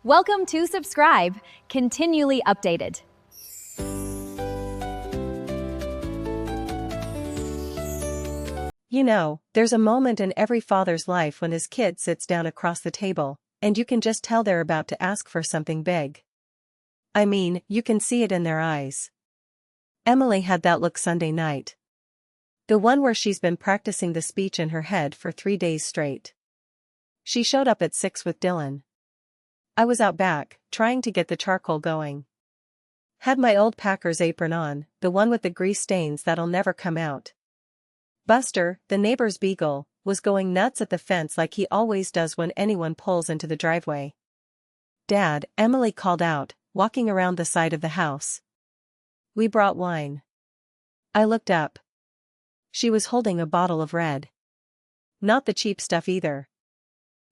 Welcome to Subscribe, continually updated. You know, there's a moment in every father's life when his kid sits down across the table, and you can just tell they're about to ask for something big. I mean, you can see it in their eyes. Emily had that look Sunday night. The one where she's been practicing the speech in her head for 3 days straight. She showed up at 6 with Dylan. I was out back, trying to get the charcoal going. Had my old Packers apron on, the one with the grease stains that'll never come out. Buster, the neighbor's beagle, was going nuts at the fence like he always does when anyone pulls into the driveway. "Dad," Emily called out, walking around the side of the house. "We brought wine." I looked up. She was holding a bottle of red. Not the cheap stuff either.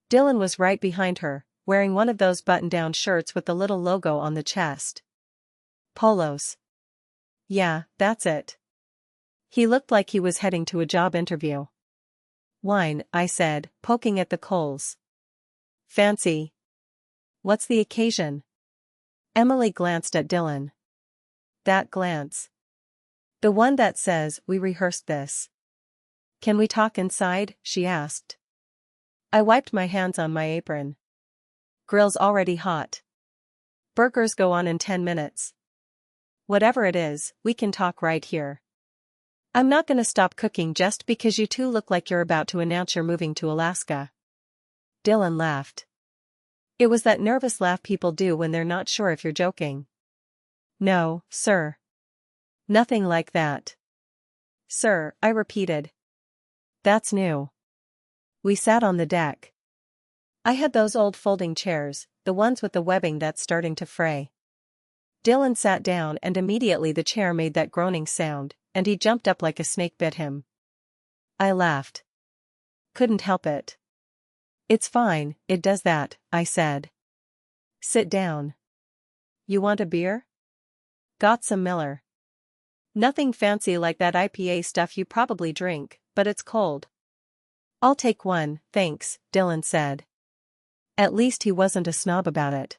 Dylan was right behind her, wearing one of those button-down shirts with the little logo on the chest. Polos. Yeah, that's it. He looked like he was heading to a job interview. "Wine," I said, poking at the coals. "Fancy. What's the occasion?" Emily glanced at Dylan. That glance. The one that says, "We rehearsed this." "Can we talk inside?" she asked. I wiped my hands on my apron. "Grill's already hot. Burgers go on in 10 minutes. Whatever it is, we can talk right here. I'm not gonna stop cooking just because you two look like you're about to announce you're moving to Alaska." Dylan laughed. It was that nervous laugh people do when they're not sure if you're joking. "No, sir. Nothing like that." "Sir," I repeated. "That's new." We sat on the deck. I had those old folding chairs, the ones with the webbing that's starting to fray. Dylan sat down and immediately the chair made that groaning sound, and he jumped up like a snake bit him. I laughed. Couldn't help it. "It's fine, it does that," I said. "Sit down. You want a beer?" "Got some Miller." "Nothing fancy like that IPA stuff you probably drink, but it's cold." "I'll take one, thanks," Dylan said. At least he wasn't a snob about it.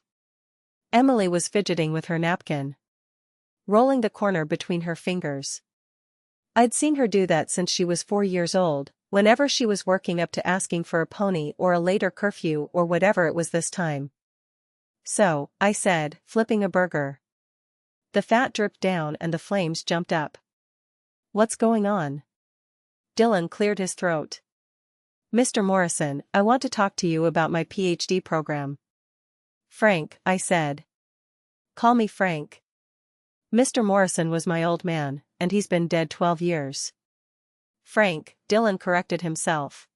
Emily was fidgeting with her napkin, rolling the corner between her fingers. I'd seen her do that since she was 4 years old, whenever she was working up to asking for a pony or a later curfew or whatever it was this time. "So," I said, flipping a burger. The fat dripped down and the flames jumped up. "What's going on?" Dylan cleared his throat. "Mr. Morrison, I want to talk to you about my PhD program." "Frank," I said. "Call me Frank." Mr. Morrison was my old man, and he's been dead 12 years. "Frank," Dylan corrected himself.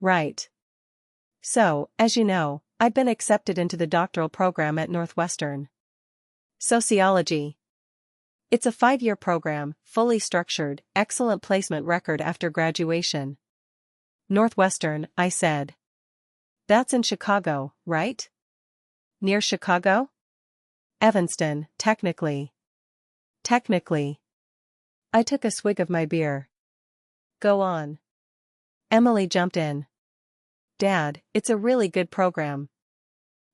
"Right. So, as you know, I've been accepted into the doctoral program at Northwestern. Sociology. It's a 5-year program, fully structured, excellent placement record after graduation." "Northwestern," I said. "That's in Chicago, right?" "Near Chicago?" "Evanston, technically." "Technically." I took a swig of my beer. "Go on." Emily jumped in. "Dad, it's a really good program.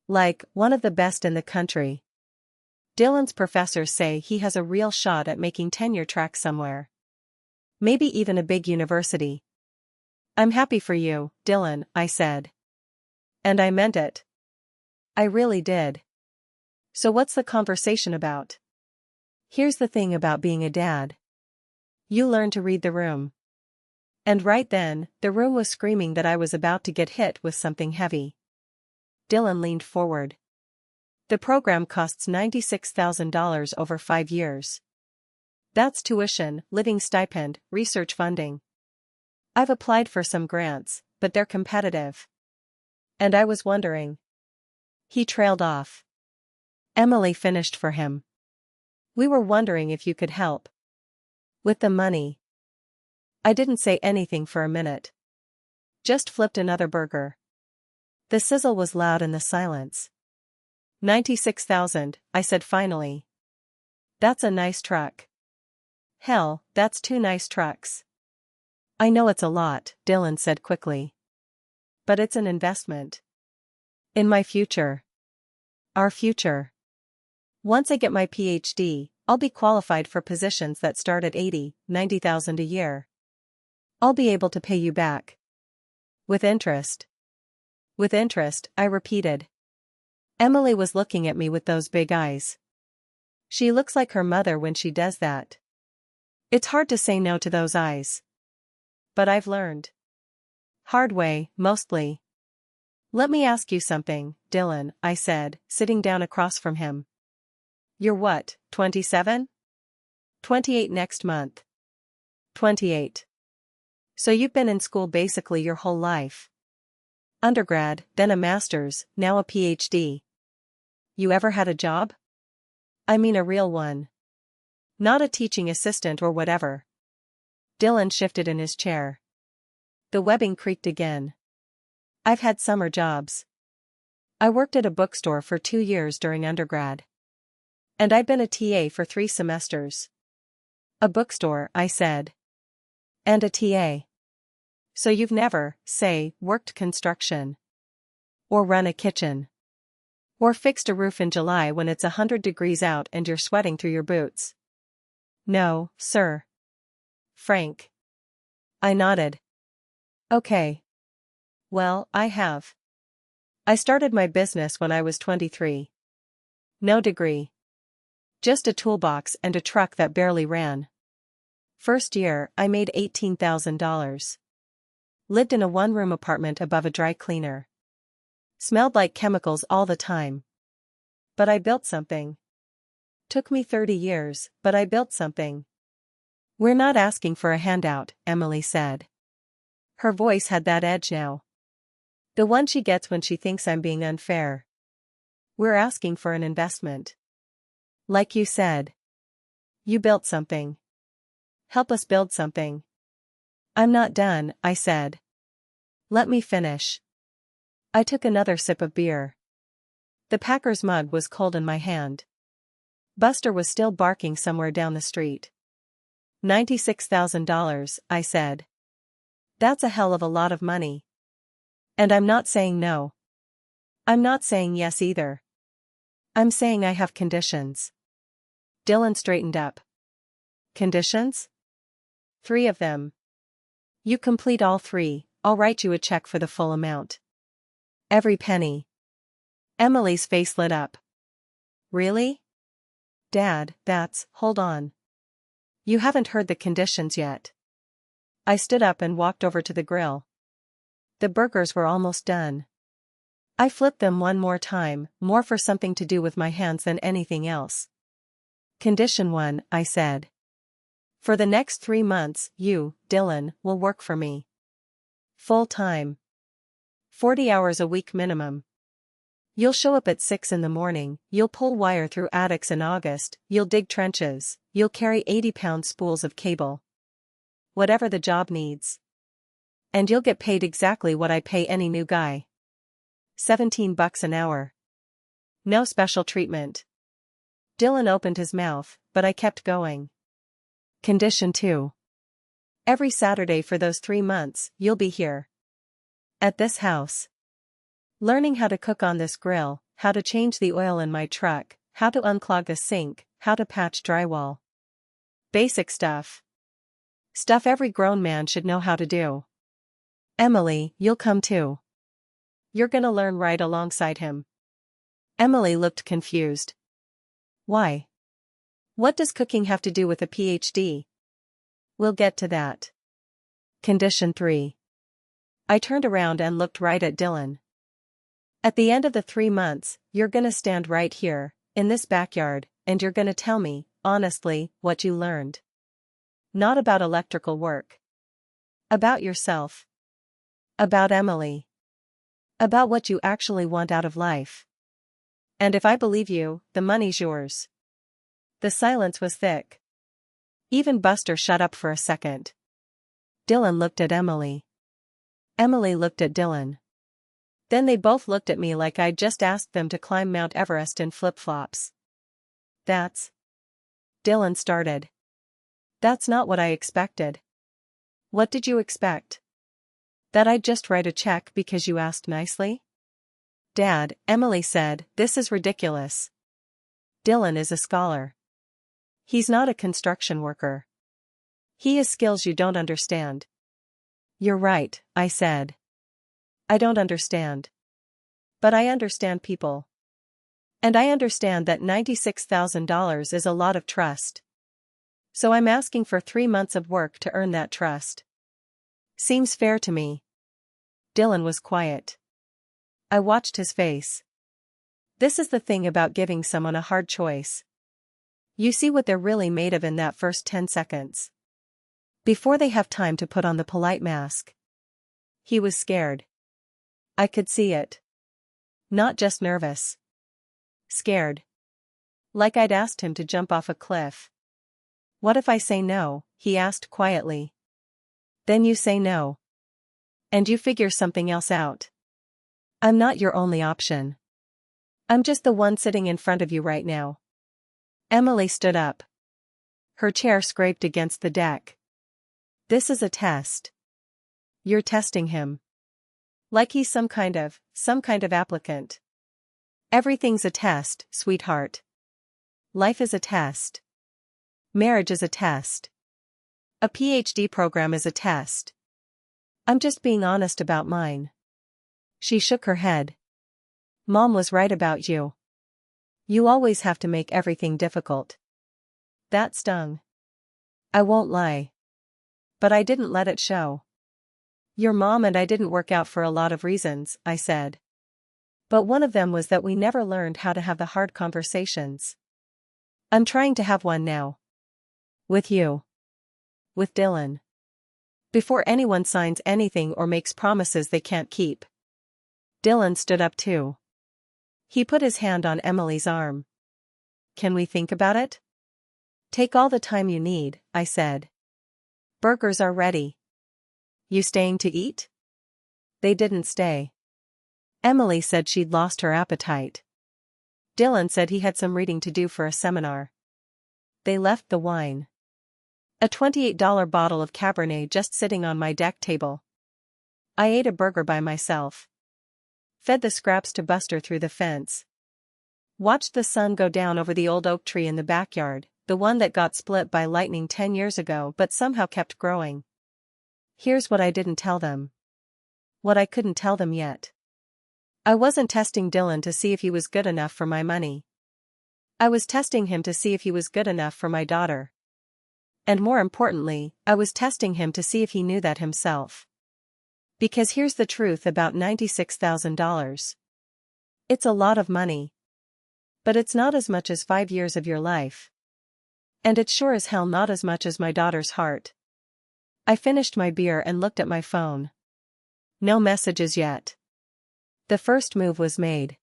Like, one of the best in the country. Dylan's professors say he has a real shot at making tenure track somewhere. Maybe even a big university." "I'm happy for you, Dylan," I said. And I meant it. I really did. "So what's the conversation about?" Here's the thing about being a dad. You learn to read the room. And right then, the room was screaming that I was about to get hit with something heavy. Dylan leaned forward. "The program costs $96,000 over 5 years. That's tuition, living stipend, research funding. I've applied for some grants, but they're competitive. And I was wondering." He trailed off. Emily finished for him. "We were wondering if you could help. With the money." I didn't say anything for a minute. Just flipped another burger. The sizzle was loud in the silence. 96,000, I said finally. "That's a nice truck." "Hell, that's 2 nice trucks." "I know it's a lot," Dylan said quickly. "But it's an investment. In my future. our future. Once I get my PhD, I'll be qualified for positions that start at 80, 90,000 a year. I'll be able to pay you back. With interest. With interest, I repeated. Emily was looking at me with those big eyes. She looks like her mother when she does that. It's hard to say no to those eyes. But I've learned. Hard way, mostly. Let me ask you something, Dylan, I said, sitting down across from him. You're what, 27? 28 next month. 28. So you've been in school basically your whole life. Undergrad, then a master's, now a PhD. You ever had a job? I mean a real one. Not a teaching assistant or whatever. Dylan shifted in his chair. The webbing creaked again. I've had summer jobs. I worked at a bookstore for 2 years during undergrad. And I've been a TA for 3 semesters. A bookstore, I said. And a TA. So you've never, say, worked construction. Or run a kitchen. Or fixed a roof in July when it's 100 degrees out and you're sweating through your boots. No, sir. Frank. I nodded. Okay. Well, I have. I started my business when I was 23. No degree. Just a toolbox and a truck that barely ran. First year, I made $18,000. Lived in a one-room apartment above a dry cleaner. Smelled like chemicals all the time. But I built something. Took me 30 years, but I built something. We're not asking for a handout, Emily said. Her voice had that edge now. The one she gets when she thinks I'm being unfair. We're asking for an investment. Like you said. You built something. Help us build something. I'm not done, I said. Let me finish. I took another sip of beer. The Packers mug was cold in my hand. Buster was still barking somewhere down the street. $96,000, I said. That's a hell of a lot of money. And I'm not saying no. I'm not saying yes either. I'm saying I have conditions. Dylan straightened up. Conditions? 3 of them. You complete all 3, I'll write you a check for the full amount. Every penny. Emily's face lit up. Really? Dad, hold on. You haven't heard the conditions yet. I stood up and walked over to the grill. The burgers were almost done. I flipped them one more time, more for something to do with my hands than anything else. Condition 1, I said. For the next 3 months, you, Dylan, will work for me. Full time. 40 hours a week minimum. You'll show up at 6 in the morning, you'll pull wire through attics in August, you'll dig trenches, you'll carry 80-pound spools of cable. Whatever the job needs. And you'll get paid exactly what I pay any new guy. $17 an hour. No special treatment. Dylan opened his mouth, but I kept going. Condition 2. Every Saturday for those 3 months, you'll be here. At this house. Learning how to cook on this grill, how to change the oil in my truck, how to unclog a sink, how to patch drywall. Basic stuff. Stuff every grown man should know how to do. Emily, you'll come too. You're gonna learn right alongside him. Emily looked confused. Why? What does cooking have to do with a PhD? We'll get to that. Condition 3. I turned around and looked right at Dylan. At the end of the 3 months, you're gonna stand right here, in this backyard, and you're gonna tell me, honestly, what you learned. Not about electrical work. About yourself. About Emily. About what you actually want out of life. And if I believe you, the money's yours. The silence was thick. Even Buster shut up for a second. Dylan looked at Emily. Emily looked at Dylan. Then they both looked at me like I'd just asked them to climb Mount Everest in flip-flops. That's... Dylan started. That's not what I expected. What did you expect? That I'd just write a check because you asked nicely? Dad, Emily said, this is ridiculous. Dylan is a scholar. He's not a construction worker. He has skills you don't understand. You're right, I said. I don't understand. But I understand people. And I understand that $96,000 is a lot of trust. So I'm asking for 3 months of work to earn that trust. Seems fair to me. Dylan was quiet. I watched his face. This is the thing about giving someone a hard choice. You see what they're really made of in that first 10 seconds. Before they have time to put on the polite mask. He was scared. I could see it. Not just nervous. Scared. Like I'd asked him to jump off a cliff. What if I say no? He asked quietly. Then you say no. And you figure something else out. I'm not your only option. I'm just the one sitting in front of you right now. Emily stood up. Her chair scraped against the deck. This is a test. You're testing him. Like he's some kind of applicant. Everything's a test, sweetheart. Life is a test. Marriage is a test. A PhD program is a test. I'm just being honest about mine. She shook her head. Mom was right about you. You always have to make everything difficult. That stung. I won't lie. But I didn't let it show. Your mom and I didn't work out for a lot of reasons, I said. But one of them was that we never learned how to have the hard conversations. I'm trying to have one now. With you. With Dylan. Before anyone signs anything or makes promises they can't keep. Dylan stood up too. He put his hand on Emily's arm. Can we think about it? Take all the time you need, I said. Burgers are ready. You staying to eat? They didn't stay. Emily said she'd lost her appetite. Dylan said he had some reading to do for a seminar. They left the wine. A $28 bottle of Cabernet just sitting on my deck table. I ate a burger by myself. Fed the scraps to Buster through the fence. Watched the sun go down over the old oak tree in the backyard, the one that got split by lightning 10 years ago but somehow kept growing. Here's what I didn't tell them. What I couldn't tell them yet. I wasn't testing Dylan to see if he was good enough for my money. I was testing him to see if he was good enough for my daughter. And more importantly, I was testing him to see if he knew that himself. Because here's the truth about $96,000. It's a lot of money. But it's not as much as 5 years of your life. And it's sure as hell not as much as my daughter's heart. I finished my beer and looked at my phone. No messages yet. The first move was made.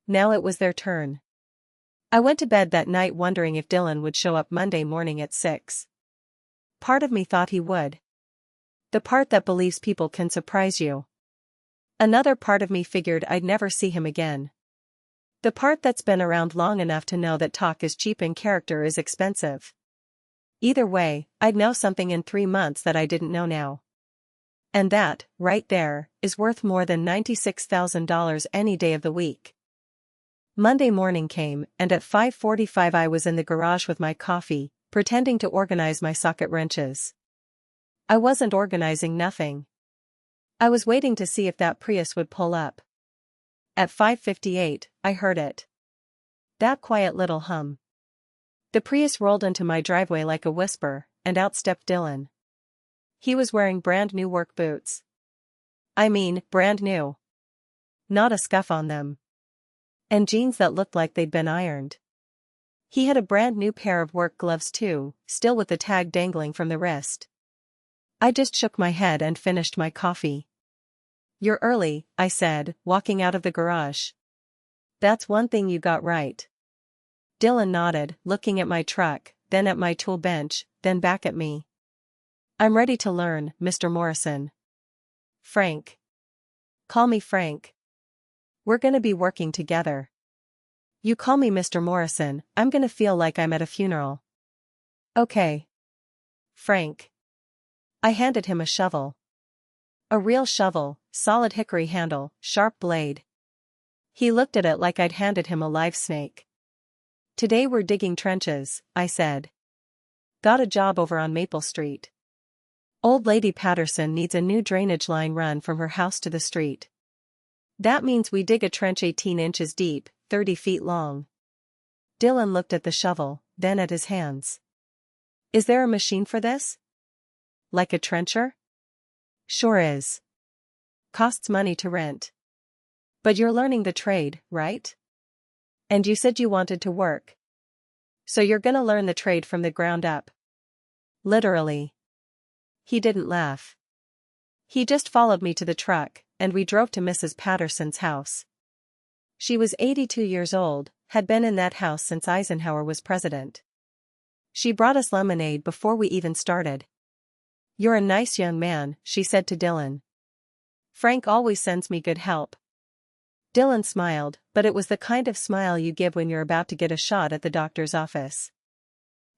Now it was their turn. I went to bed that night wondering if Dylan would show up Monday morning at 6. Part of me thought he would. The part that believes people can surprise you. Another part of me figured I'd never see him again. The part that's been around long enough to know that talk is cheap and character is expensive. Either way, I'd know something in 3 months that I didn't know now. And that, right there, is worth more than $96,000 any day of the week. Monday morning came, and at 5:45 I was in the garage with my coffee, pretending to organize my socket wrenches. I wasn't organizing nothing. I was waiting to see if that Prius would pull up. At 5:58, I heard it. That quiet little hum. The Prius rolled into my driveway like a whisper, and out stepped Dylan. He was wearing brand new work boots. I mean, brand new. Not a scuff on them. And jeans that looked like they'd been ironed. He had a brand new pair of work gloves too, still with the tag dangling from the wrist. I just shook my head and finished my coffee. You're early, I said, walking out of the garage. That's one thing you got right. Dylan nodded, looking at my truck, then at my tool bench, then back at me. I'm ready to learn, Mr. Morrison. Frank. Call me Frank. We're gonna be working together. You call me Mr. Morrison, I'm gonna feel like I'm at a funeral. Okay. Frank. I handed him a shovel. A real shovel, solid hickory handle, sharp blade. He looked at it like I'd handed him a live snake. Today we're digging trenches, I said. Got a job over on Maple Street. Old Lady Patterson needs a new drainage line run from her house to the street. That means we dig a trench 18 inches deep, 30 feet long. Dylan looked at the shovel, then at his hands. Is there a machine for this? Like a trencher? Sure is. Costs money to rent. But you're learning the trade, right? And you said you wanted to work. So you're gonna learn the trade from the ground up. Literally. He didn't laugh. He just followed me to the truck, and we drove to Mrs. Patterson's house. She was 82 years old, had been in that house since Eisenhower was president. She brought us lemonade before we even started. You're a nice young man, she said to Dylan. Frank always sends me good help. Dylan smiled, but it was the kind of smile you give when you're about to get a shot at the doctor's office.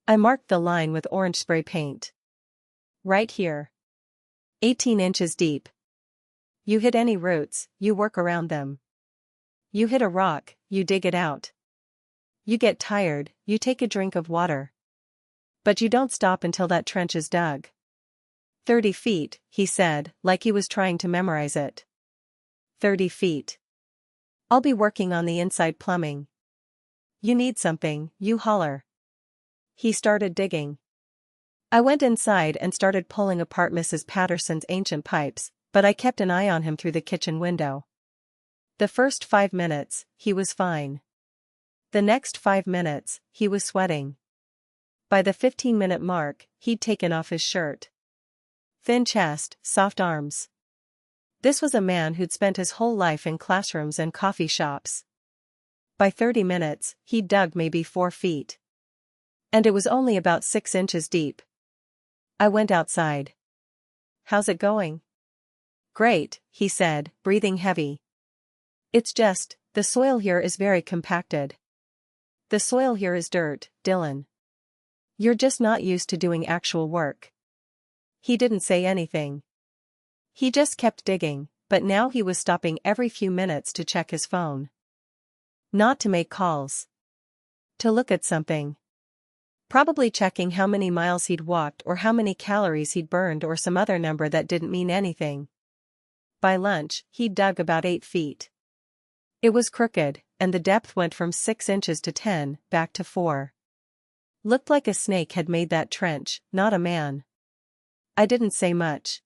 I marked the line with orange spray paint. Right here. 18 inches deep. You hit any roots, you work around them. You hit a rock, you dig it out. You get tired, you take a drink of water. But you don't stop until that trench is dug. 30 feet, he said, like he was trying to memorize it. 30 feet. I'll be working on the inside plumbing. You need something, you holler. He started digging. I went inside and started pulling apart Mrs. Patterson's ancient pipes, but I kept an eye on him through the kitchen window. The first 5 minutes, he was fine. The next 5 minutes, he was sweating. By the 15-minute mark, he'd taken off his shirt. Thin chest, soft arms. This was a man who'd spent his whole life in classrooms and coffee shops. By 30 minutes, he'd dug maybe 4 feet. And it was only about 6 inches deep. I went outside. How's it going? Great, he said, breathing heavy. It's just, the soil here is very compacted. The soil here is dirt, Dylan. You're just not used to doing actual work. He didn't say anything. He just kept digging, but now he was stopping every few minutes to check his phone. Not to make calls. To look at something. Probably checking how many miles he'd walked or how many calories he'd burned or some other number that didn't mean anything. By lunch, he'd dug about 8 feet. It was crooked, and the depth went from 6 inches to 10, back to 4. Looked like a snake had made that trench, not a man. I didn't say much.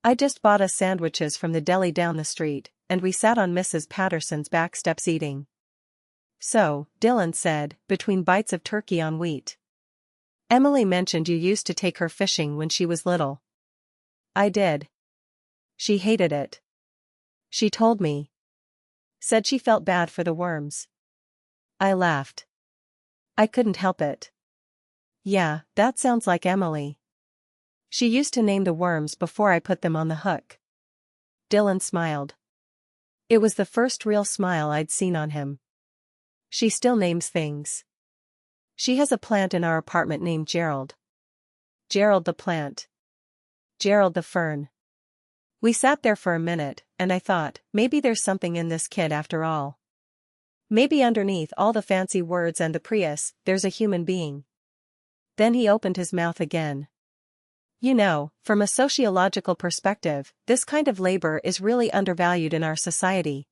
I just bought us sandwiches from the deli down the street, and we sat on Mrs. Patterson's back steps eating. So, Dylan said, between bites of turkey on wheat. Emily mentioned you used to take her fishing when she was little. I did. She hated it. She told me. Said she felt bad for the worms. I laughed. I couldn't help it. Yeah, that sounds like Emily. She used to name the worms before I put them on the hook. Dylan smiled. It was the first real smile I'd seen on him. She still names things. She has a plant in our apartment named Gerald. Gerald the plant. Gerald the fern. We sat there for a minute, and I thought, maybe there's something in this kid after all. Maybe underneath all the fancy words and the Prius, there's a human being. Then he opened his mouth again. You know, from a sociological perspective, this kind of labor is really undervalued in our society.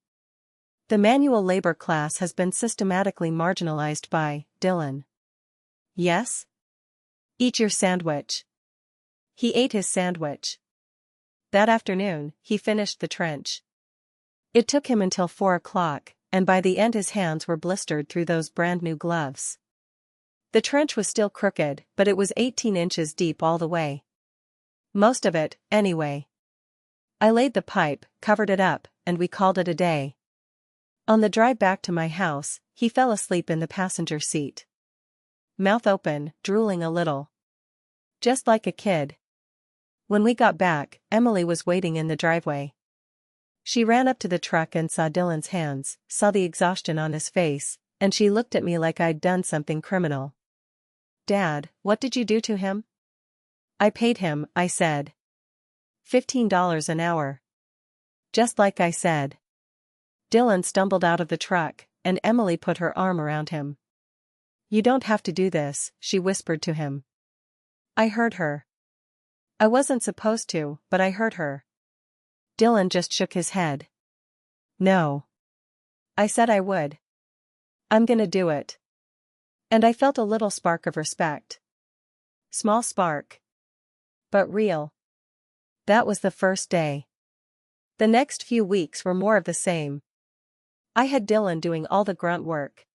The manual labor class has been systematically marginalized by Dylan. Yes? Eat your sandwich. He ate his sandwich. That afternoon, he finished the trench. It took him until 4 o'clock, and by the end his hands were blistered through those brand new gloves. The trench was still crooked, but it was 18 inches deep all the way. Most of it, anyway. I laid the pipe, covered it up, and we called it a day. On the drive back to my house, he fell asleep in the passenger seat. Mouth open, drooling a little. Just like a kid. When we got back, Emily was waiting in the driveway. She ran up to the truck and saw Dylan's hands, saw the exhaustion on his face, and she looked at me like I'd done something criminal. Dad, what did you do to him? I paid him, I said. $15 an hour. Just like I said. Dylan stumbled out of the truck, and Emily put her arm around him. "You don't have to do this," she whispered to him. I heard her. I wasn't supposed to, but I heard her. Dylan just shook his head. "No. I said I would. I'm gonna do it." And I felt a little spark of respect. Small spark. But real. That was the first day. The next few weeks were more of the same. I had Dylan doing all the grunt work.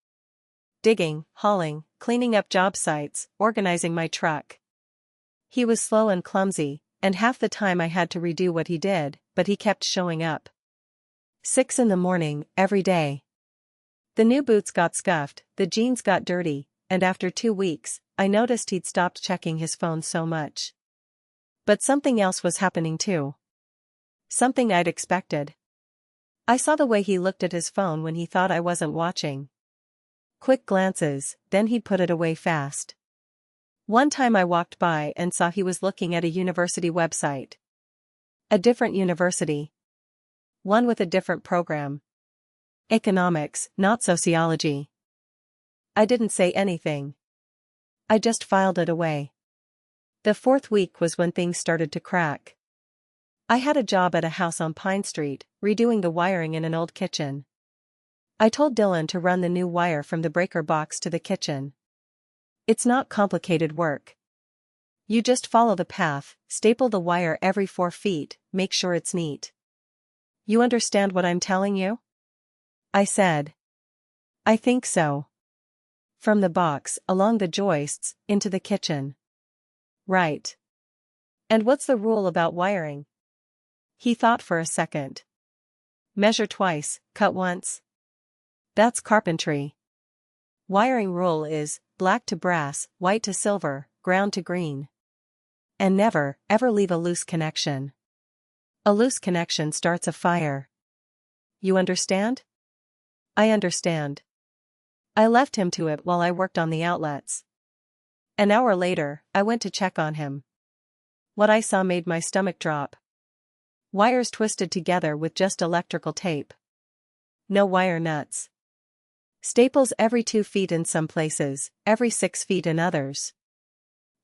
Digging, hauling, cleaning up job sites, organizing my truck. He was slow and clumsy, and half the time I had to redo what he did, but he kept showing up. 6 in the morning, every day. The new boots got scuffed, the jeans got dirty, and after 2 weeks, I noticed he'd stopped checking his phone so much. But something else was happening too. Something I'd expected. I saw the way he looked at his phone when he thought I wasn't watching. Quick glances, then he'd put it away fast. One time I walked by and saw he was looking at a university website. A different university. One with a different program. Economics, not sociology. I didn't say anything. I just filed it away. The 4th week was when things started to crack. I had a job at a house on Pine Street, redoing the wiring in an old kitchen. I told Dylan to run the new wire from the breaker box to the kitchen. It's not complicated work. You just follow the path, staple the wire every 4 feet, make sure it's neat. You understand what I'm telling you? I said. I think so. From the box, along the joists, into the kitchen. Right. And what's the rule about wiring? He thought for a second. Measure twice, cut once. That's carpentry. Wiring rule is, black to brass, white to silver, ground to green. And never, ever leave a loose connection. A loose connection starts a fire. You understand? I understand. I left him to it while I worked on the outlets. An hour later, I went to check on him. What I saw made my stomach drop. Wires twisted together with just electrical tape. No wire nuts. Staples every 2 feet in some places, every 6 feet in others.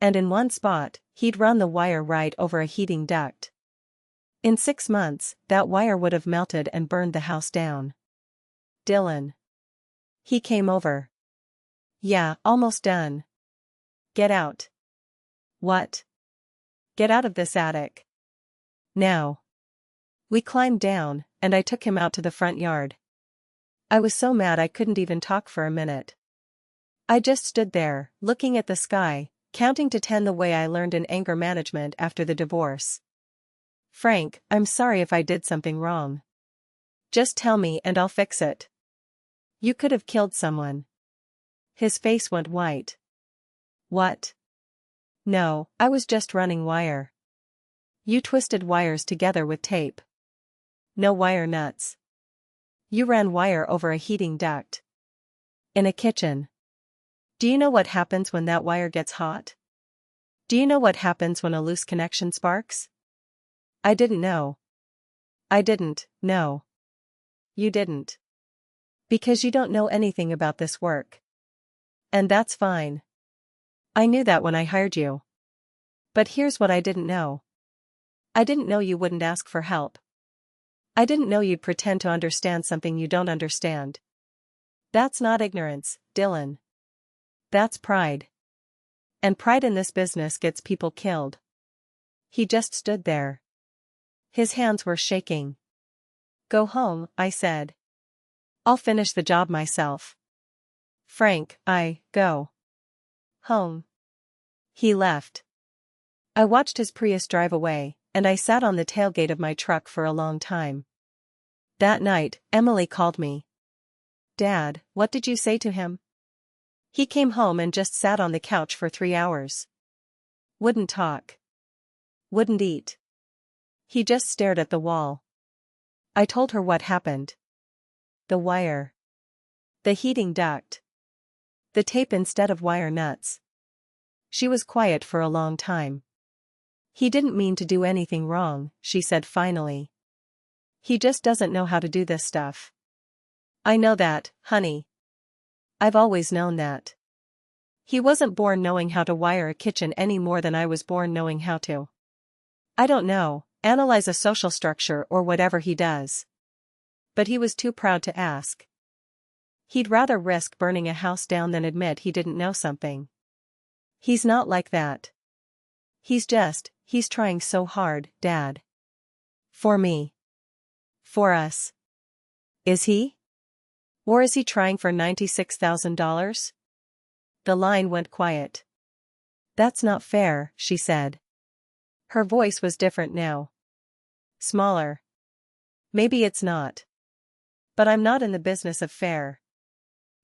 And in one spot, he'd run the wire right over a heating duct. In 6 months, that wire would have melted and burned the house down. Dylan. He came over. Yeah, almost done. Get out. What? Get out of this attic. Now. We climbed down, and I took him out to the front yard. I was so mad I couldn't even talk for a minute. I just stood there, looking at the sky, counting to 10 the way I learned in anger management after the divorce. Frank, I'm sorry if I did something wrong. Just tell me and I'll fix it. You could have killed someone. His face went white. What? No, I was just running wire. You twisted wires together with tape. No wire nuts. You ran wire over a heating duct. In a kitchen. Do you know what happens when that wire gets hot? Do you know what happens when a loose connection sparks? I didn't know. I didn't, no. You didn't. Because you don't know anything about this work. And that's fine. I knew that when I hired you. But here's what I didn't know. I didn't know you wouldn't ask for help. I didn't know you'd pretend to understand something you don't understand. That's not ignorance, Dylan. That's pride. And pride in this business gets people killed. He just stood there. His hands were shaking. Go home, I said. I'll finish the job myself. Frank, go. Home. He left. I watched his Prius drive away, and I sat on the tailgate of my truck for a long time. That night, Emily called me. Dad, what did you say to him? He came home and just sat on the couch for 3 hours. Wouldn't talk. Wouldn't eat. He just stared at the wall. I told her what happened. The wire. The heating duct. The tape instead of wire nuts. She was quiet for a long time. He didn't mean to do anything wrong, she said finally. He just doesn't know how to do this stuff. I know that, honey. I've always known that. He wasn't born knowing how to wire a kitchen any more than I was born knowing how to. I don't know, analyze a social structure or whatever he does. But he was too proud to ask. He'd rather risk burning a house down than admit he didn't know something. He's not like that. He's trying so hard, Dad. For me. For us. Is he? Or is he trying for $96,000? The line went quiet. That's not fair, she said. Her voice was different now. Smaller. Maybe it's not. But I'm not in the business of fair.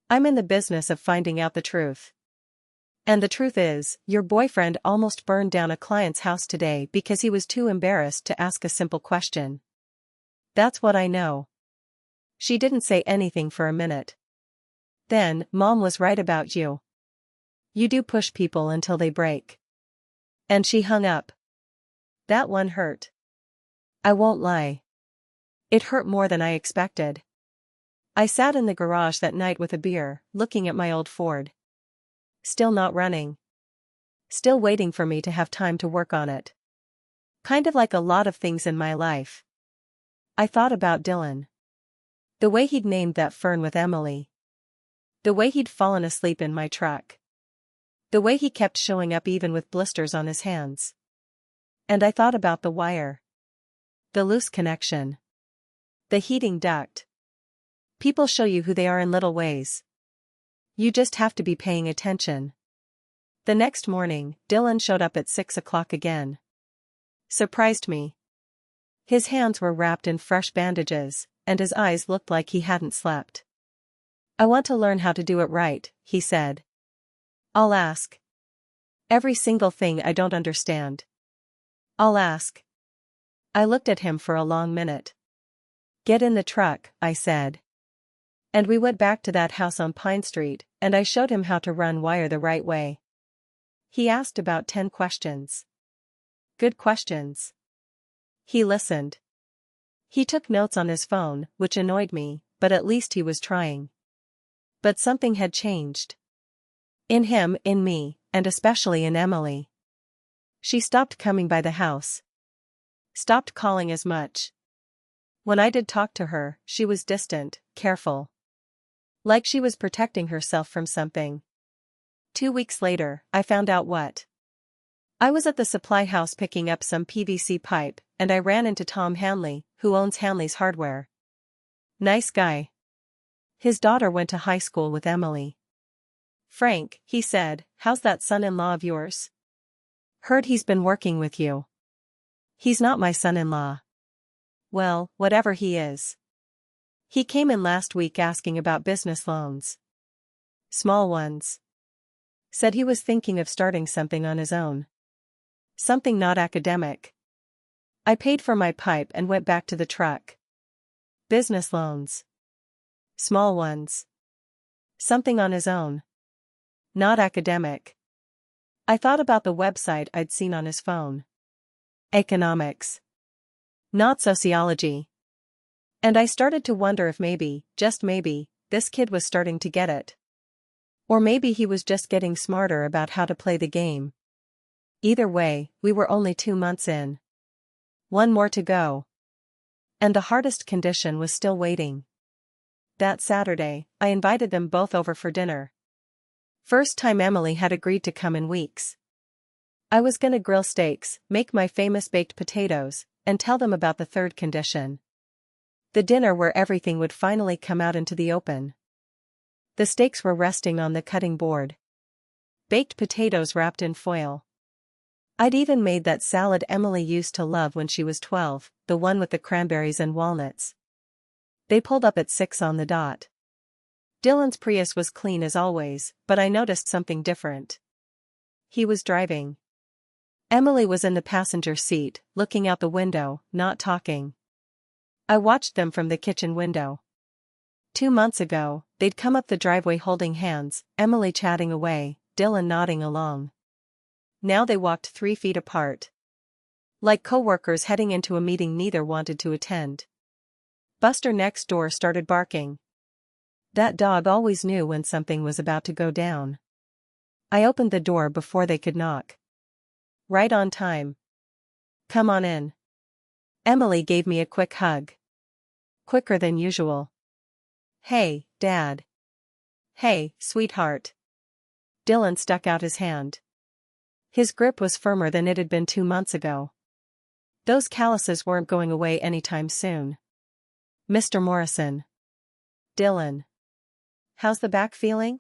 I'm in the business of finding out the truth. And the truth is, your boyfriend almost burned down a client's house today because he was too embarrassed to ask a simple question. That's what I know. She didn't say anything for a minute. Then, Mom was right about you. You do push people until they break. And she hung up. That one hurt. I won't lie. It hurt more than I expected. I sat in the garage that night with a beer, looking at my old Ford. Still not running. Still waiting for me to have time to work on it. Kind of like a lot of things in my life. I thought about Dylan. The way he'd named that fern with Emily. The way he'd fallen asleep in my truck. The way he kept showing up even with blisters on his hands. And I thought about the wire. The loose connection. The heating duct. People show you who they are in little ways. You just have to be paying attention. The next morning, Dylan showed up at 6 o'clock again. Surprised me. His hands were wrapped in fresh bandages, and his eyes looked like he hadn't slept. I want to learn how to do it right, he said. I'll ask. Every single thing I don't understand. I'll ask. I looked at him for a long minute. Get in the truck, I said. And we went back to that house on Pine Street, and I showed him how to run wire the right way. He asked about 10 questions. Good questions. He listened. He took notes on his phone, which annoyed me, but at least he was trying. But something had changed. In him, in me, and especially in Emily. She stopped coming by the house. Stopped calling as much. When I did talk to her, she was distant, careful. Like she was protecting herself from something. 2 weeks later, I found out what. I was at the supply house picking up some PVC pipe, and I ran into Tom Hanley, who owns Hanley's Hardware. Nice guy. His daughter went to high school with Emily. Frank, he said, how's that son-in-law of yours? Heard he's been working with you. He's not my son-in-law. Well, whatever he is. He came in last week asking about business loans. Small ones. Said he was thinking of starting something on his own. Something not academic. I paid for my pipe and went back to the truck. Business loans. Small ones. Something on his own. Not academic. I thought about the website I'd seen on his phone. Economics. Not sociology. And I started to wonder if maybe, just maybe, this kid was starting to get it. Or maybe he was just getting smarter about how to play the game. Either way, we were only 2 months in. One more to go. And the hardest condition was still waiting. That Saturday, I invited them both over for dinner. First time Emily had agreed to come in weeks. I was gonna grill steaks, make my famous baked potatoes, and tell them about the third condition. The dinner where everything would finally come out into the open. The steaks were resting on the cutting board. Baked potatoes wrapped in foil. I'd even made that salad Emily used to love when she was 12, the one with the cranberries and walnuts. They pulled up at 6 on the dot. Dylan's Prius was clean as always, but I noticed something different. He was driving. Emily was in the passenger seat, looking out the window, not talking. I watched them from the kitchen window. 2 months ago, they'd come up the driveway holding hands, Emily chatting away, Dylan nodding along. Now they walked 3 feet apart. Like co-workers heading into a meeting neither wanted to attend. Buster next door started barking. That dog always knew when something was about to go down. I opened the door before they could knock. Right on time. Come on in. Emily gave me a quick hug. Quicker than usual. Hey, Dad. Hey, sweetheart. Dylan stuck out his hand. His grip was firmer than it had been 2 months ago. Those calluses weren't going away anytime soon. Mr. Morrison. Dylan. How's the back feeling?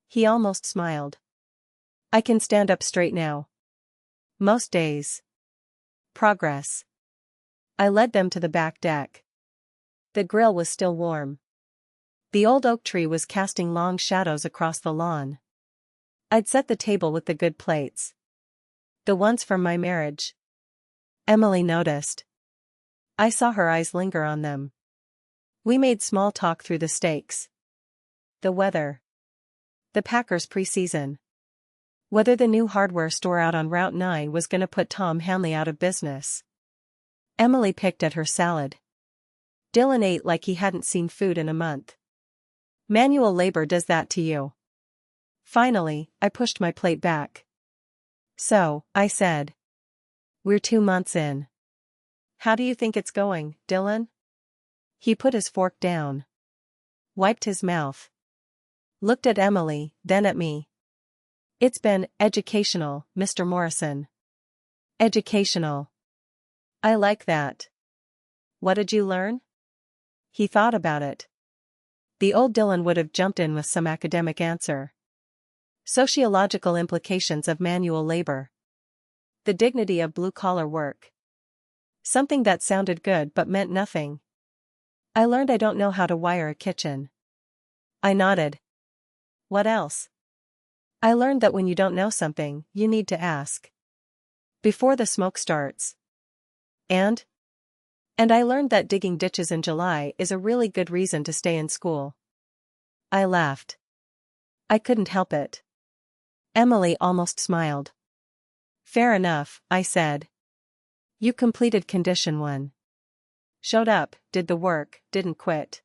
He almost smiled. I can stand up straight now. Most days. Progress. I led them to the back deck. The grill was still warm. The old oak tree was casting long shadows across the lawn. I'd set the table with the good plates. The ones from my marriage. Emily noticed. I saw her eyes linger on them. We made small talk through the steaks. The weather. The Packers preseason. Whether the new hardware store out on Route 9 was gonna put Tom Hanley out of business. Emily picked at her salad. Dylan ate like he hadn't seen food in a month. Manual labor does that to you. Finally, I pushed my plate back. So, I said. We're 2 months in. How do you think it's going, Dylan? He put his fork down. Wiped his mouth. Looked at Emily, then at me. It's been educational, Mr. Morrison. Educational. I like that. What did you learn? He thought about it. The old Dylan would have jumped in with some academic answer. Sociological implications of manual labor. The dignity of blue-collar work. Something that sounded good but meant nothing. I learned I don't know how to wire a kitchen. I nodded. What else? I learned that when you don't know something, you need to ask. Before the smoke starts. And I learned that digging ditches in July is a really good reason to stay in school. I laughed. I couldn't help it. Emily almost smiled. Fair enough, I said. You completed condition 1. Showed up, did the work, didn't quit.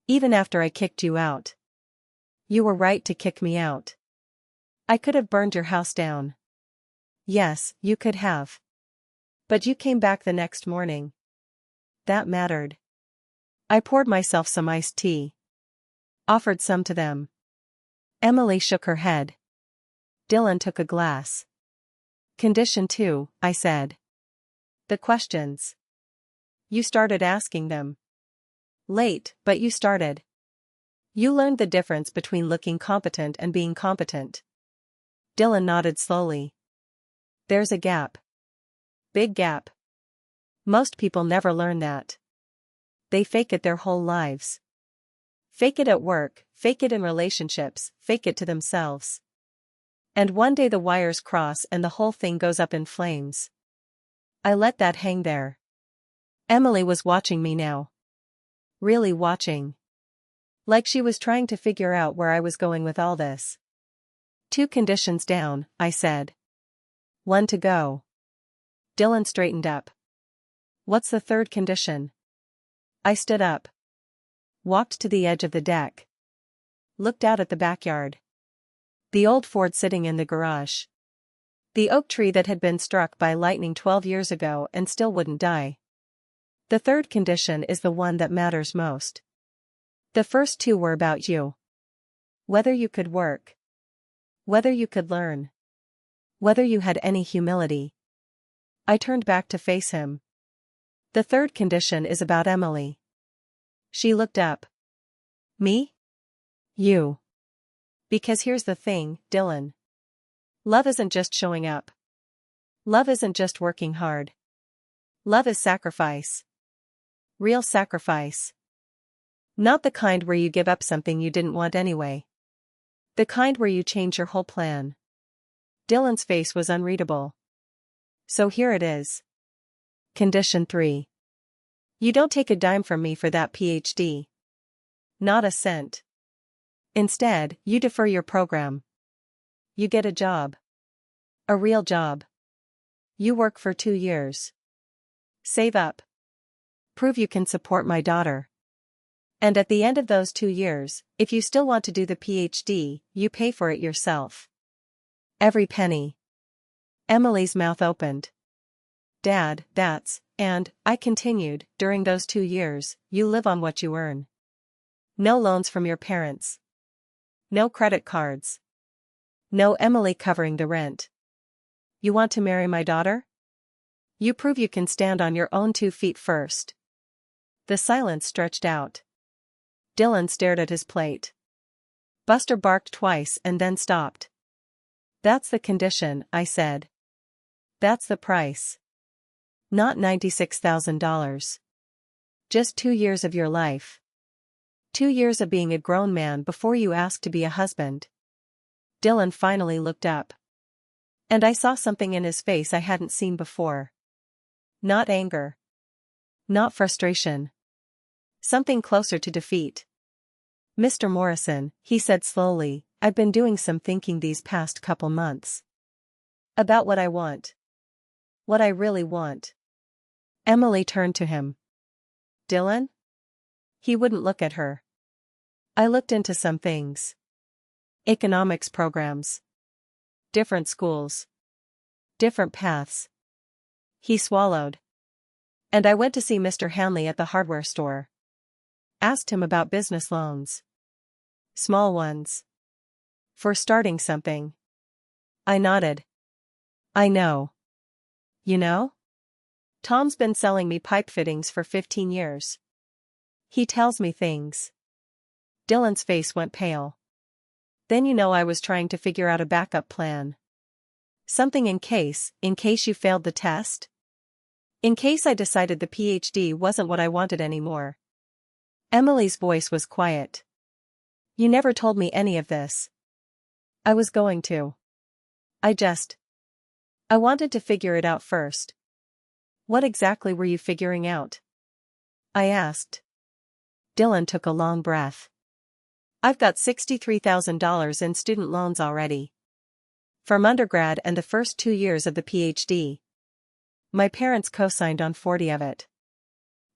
Even after I kicked you out. You were right to kick me out. I could have burned your house down. Yes, you could have. But you came back the next morning. That mattered. I poured myself some iced tea. Offered some to them. Emily shook her head. Dylan took a glass. Condition 2, I said. The questions. You started asking them. Late, but you started. You learned the difference between looking competent and being competent. Dylan nodded slowly. There's a gap. Big gap. Most people never learn that. They fake it their whole lives. Fake it at work, fake it in relationships, fake it to themselves. And one day the wires cross and the whole thing goes up in flames. I let that hang there. Emily was watching me now. Really watching. Like she was trying to figure out where I was going with all this. 2 conditions down, I said. 1 to go. Dylan straightened up. What's the 3rd condition? I stood up. Walked to the edge of the deck. Looked out at the backyard. The old Ford sitting in the garage. The oak tree that had been struck by lightning 12 years ago and still wouldn't die. The 3rd condition is the one that matters most. The first 2 were about you. Whether you could work. Whether you could learn. Whether you had any humility. I turned back to face him. The 3rd condition is about Emily. She looked up. Me? You. Because here's the thing, Dylan. Love isn't just showing up. Love isn't just working hard. Love is sacrifice. Real sacrifice. Not the kind where you give up something you didn't want anyway. The kind where you change your whole plan. Dylan's face was unreadable. So here it is. Condition 3. You don't take a dime from me for that PhD. Not a cent. Instead, you defer your program. You get a job. A real job. You work for 2 years. Save up. Prove you can support my daughter. And at the end of those 2 years, if you still want to do the PhD, you pay for it yourself. Every penny. Emily's mouth opened. Dad, and, I continued, during those 2 years, you live on what you earn. No loans from your parents. No credit cards. No Emily covering the rent. You want to marry my daughter? You prove you can stand on your own 2 feet first. The silence stretched out. Dylan stared at his plate. Buster barked twice and then stopped. That's the condition, I said. That's the price. Not $96,000. Just 2 years of your life. 2 years of being a grown man before you ask to be a husband. Dylan finally looked up. And I saw something in his face I hadn't seen before. Not anger. Not frustration. Something closer to defeat. Mr. Morrison, he said slowly, I've been doing some thinking these past couple months. About what I want. What I really want. Emily turned to him. Dylan? He wouldn't look at her. I looked into some things. Economics programs. Different schools. Different paths. He swallowed. And I went to see Mr. Hanley at the hardware store. Asked him about business loans. Small ones. For starting something. I nodded. I know. You know? Tom's been selling me pipe fittings for 15 years. He tells me things. Dylan's face went pale. Then you know I was trying to figure out a backup plan. Something in case you failed the test? In case I decided the PhD wasn't what I wanted anymore. Emily's voice was quiet. You never told me any of this. I was going to. I wanted to figure it out first. What exactly were you figuring out? I asked. Dylan took a long breath. I've got $63,000 in student loans already. From undergrad and the first 2 years of the PhD. My parents co-signed on 40 of it.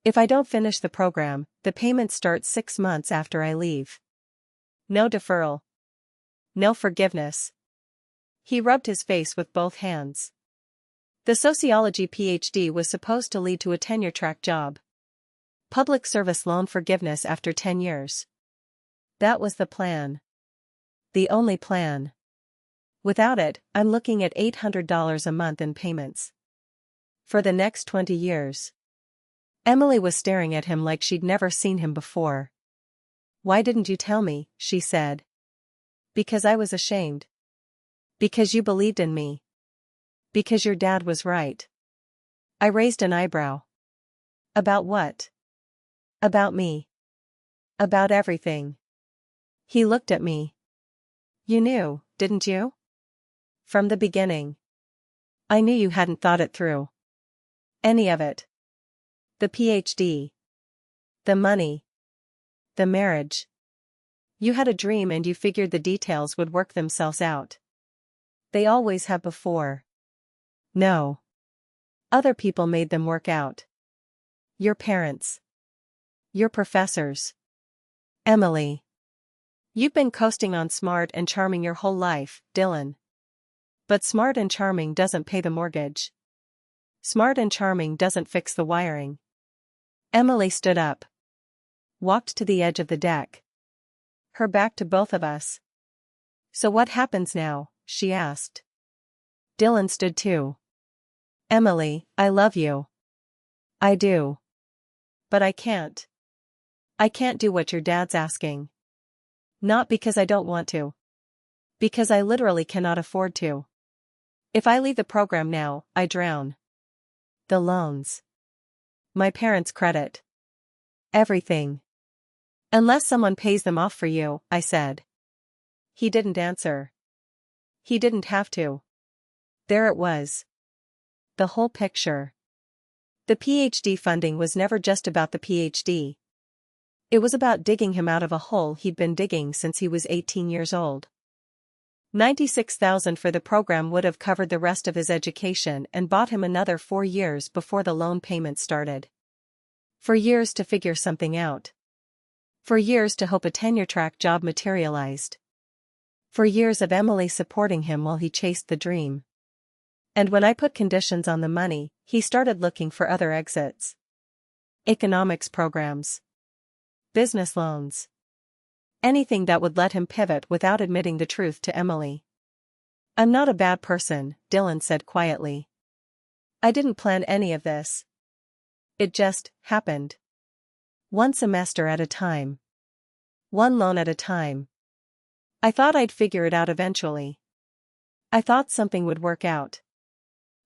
If I don't finish the program, the payment starts 6 months after I leave. No deferral. No forgiveness. He rubbed his face with both hands. The sociology PhD was supposed to lead to a tenure-track job. Public service loan forgiveness after 10 years. That was the plan. The only plan. Without it, I'm looking at $800 a month in payments. For the next 20 years. Emily was staring at him like she'd never seen him before. Why didn't you tell me, she said. Because I was ashamed. Because you believed in me. Because your dad was right. I raised an eyebrow. About what? About me. About everything. He looked at me. You knew, didn't you? From the beginning. I knew you hadn't thought it through. Any of it. The PhD. The money. The marriage. You had a dream and you figured the details would work themselves out. They always have before. No. Other people made them work out. Your parents. Your professors. Emily. You've been coasting on smart and charming your whole life, Dylan. But smart and charming doesn't pay the mortgage. Smart and charming doesn't fix the wiring. Emily stood up. Walked to the edge of the deck. Her back to both of us. So what happens now? She asked. Dylan stood too. Emily, I love you. I do. But I can't. I can't do what your dad's asking. Not because I don't want to. Because I literally cannot afford to. If I leave the program now, I drown. The loans. My parents' credit. Everything. Unless someone pays them off for you, I said. He didn't answer. He didn't have to. There it was. The whole picture. The PhD funding was never just about the PhD. It was about digging him out of a hole he'd been digging since he was 18 years old. $96,000 for the program would have covered the rest of his education and bought him another 4 years before the loan payment started. For years to figure something out. For years to hope a tenure-track job materialized. For years of Emily supporting him while he chased the dream. And when I put conditions on the money, he started looking for other exits. Economics programs. Business loans. Anything that would let him pivot without admitting the truth to Emily. "I'm not a bad person," Dylan said quietly. "I didn't plan any of this. It just happened. One semester at a time. One loan at a time. I thought I'd figure it out eventually. I thought something would work out."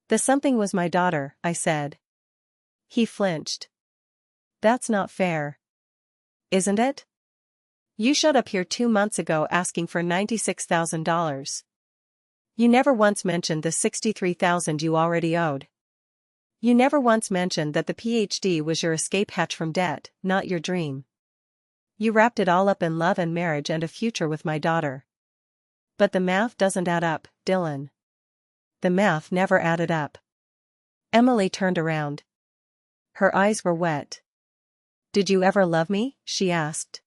"The something was my daughter," I said. He flinched. "That's not fair. Isn't it? You showed up here 2 months ago asking for $96,000. You never once mentioned the $63,000 you already owed. You never once mentioned that the PhD was your escape hatch from debt, not your dream. You wrapped it all up in love and marriage and a future with my daughter. But the math doesn't add up, Dylan. The math never added up." Emily turned around. Her eyes were wet. "Did you ever love me?" she asked.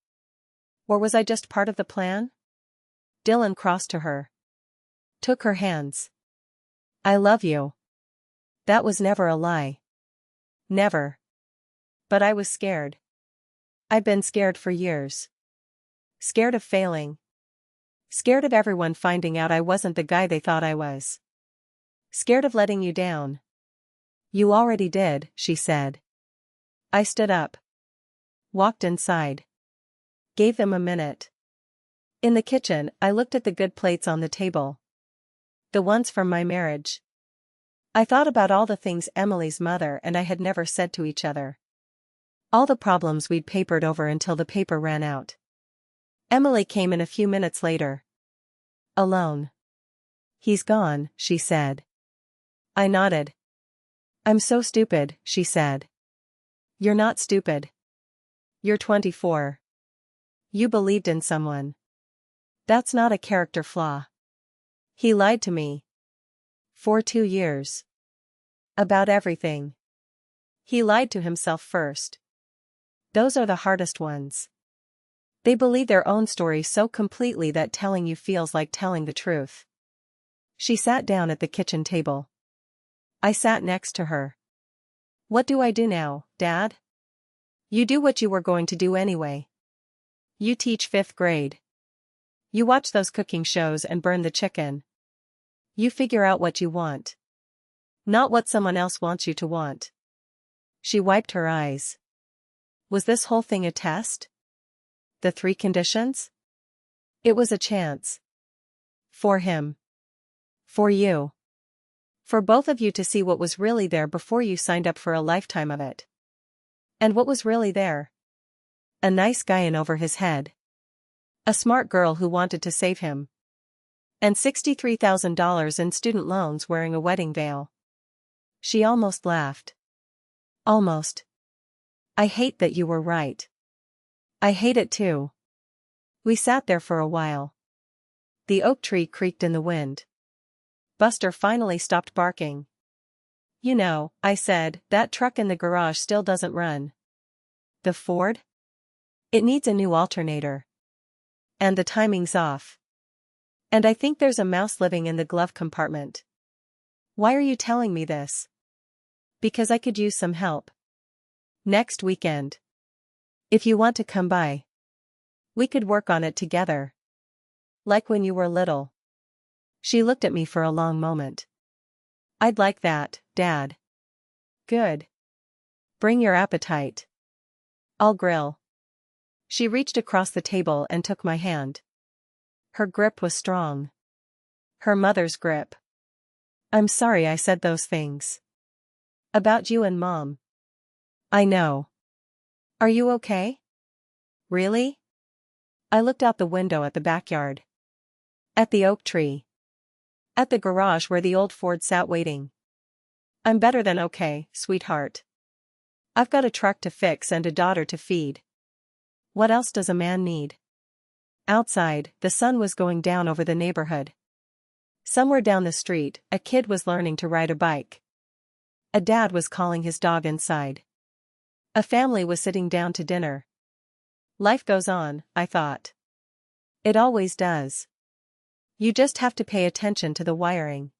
"Or was I just part of the plan?" Dylan crossed to her. Took her hands. "I love you. That was never a lie. Never. But I was scared. I've been scared for years. Scared of failing. Scared of everyone finding out I wasn't the guy they thought I was. Scared of letting you down." "You already did," she said. I stood up. Walked inside. Gave them a minute. In the kitchen, I looked at the good plates on the table. The ones from my marriage. I thought about all the things Emily's mother and I had never said to each other. All the problems we'd papered over until the paper ran out. Emily came in a few minutes later. Alone. "He's gone," she said. I nodded. "I'm so stupid," she said. "You're not stupid. You're 24. You believed in someone. That's not a character flaw. He lied to me. For 2 years. About everything. He lied to himself first. Those are the hardest ones. They believe their own story so completely that telling you feels like telling the truth." She sat down at the kitchen table. I sat next to her. "What do I do now, Dad?" "You do what you were going to do anyway. You teach 5th grade. You watch those cooking shows and burn the chicken. You figure out what you want. Not what someone else wants you to want." She wiped her eyes. Was this whole thing a test? The 3 conditions? It was a chance. For him. For you. For both of you to see what was really there before you signed up for a lifetime of it. And what was really there? A nice guy in over his head. A smart girl who wanted to save him. And $63,000 in student loans wearing a wedding veil. She almost laughed. Almost. "I hate that you were right. I hate it too." We sat there for a while. The oak tree creaked in the wind. Buster finally stopped barking. "You know," I said, "that truck in the garage still doesn't run." "The Ford? It needs a new alternator. And the timing's off. And I think there's a mouse living in the glove compartment." "Why are you telling me this?" "Because I could use some help. Next weekend. If you want to come by. We could work on it together. Like when you were little." She looked at me for a long moment. "I'd like that, Dad." "Good. Bring your appetite. I'll grill." She reached across the table and took my hand. Her grip was strong. Her mother's grip. "I'm sorry I said those things. About you and Mom." "I know. Are you okay? Really?" I looked out the window at the backyard. At the oak tree. At the garage where the old Ford sat waiting. "I'm better than okay, sweetheart. I've got a truck to fix and a daughter to feed. What else does a man need?" Outside, the sun was going down over the neighborhood. Somewhere down the street, a kid was learning to ride a bike. A dad was calling his dog inside. A family was sitting down to dinner. Life goes on, I thought. It always does. You just have to pay attention to the wiring.